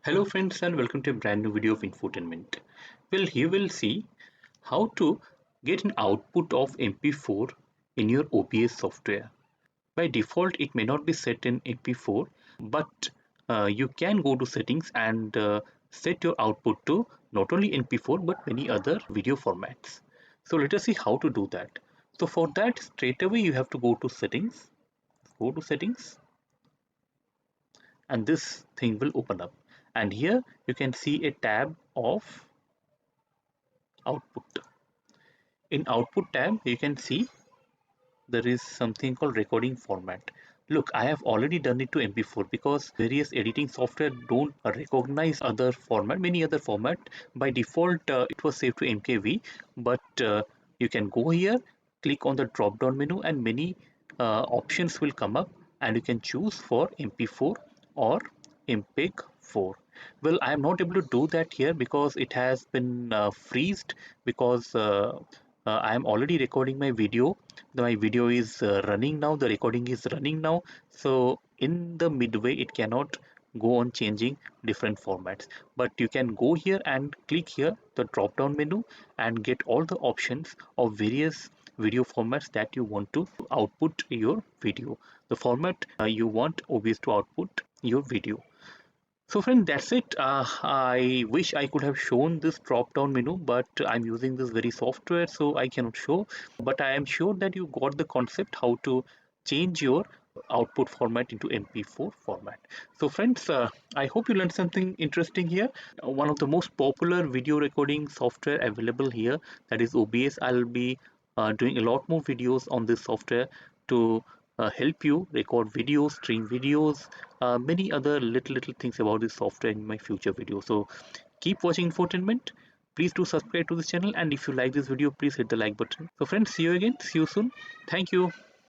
Hello friends and welcome to a brand new video of infotainment. Well, here we'll see how to get an output of MP4 in your OBS software. By default, it may not be set in MP4, but you can go to settings and set your output to not only MP4 but many other video formats. So let us see how to do that. So for that, straight away you have to go to settings. Go to settings and this thing will open up, and here you can see a tab of output. In output tab you can see there is something called recording format. Look, I have already done it to MP4 because various editing software don't recognize other format, many other format. By default it was saved to MKV, but you can go here, click on the drop down menu, and many options will come up, and you can choose for MP4 or MPEG-4. Well, I am not able to do that here because it has been freezed because I am already recording my video. My video is running now, the recording is running now, so in the midway it cannot go on changing different formats. But you can go here and click here the drop down menu and get all the options of various video formats that you want to output your video, the format you want OBS to output your video. So friend, that's it. I wish I could have shown this drop down menu, but I'm using this very software, so I cannot show. But I am sure that you got the concept how to change your output format into MP4 format. So friends, I hope you learned something interesting here. One of the most popular video recording software available here, that is OBS. I'll be doing a lot more videos on this software to help you record videos, stream videos, many other little things about this software in my future videos. So keep watching infotainment. Please do subscribe to this channel, and if you like this video, please hit the like button. So friends, see you again. See you soon. Thank you.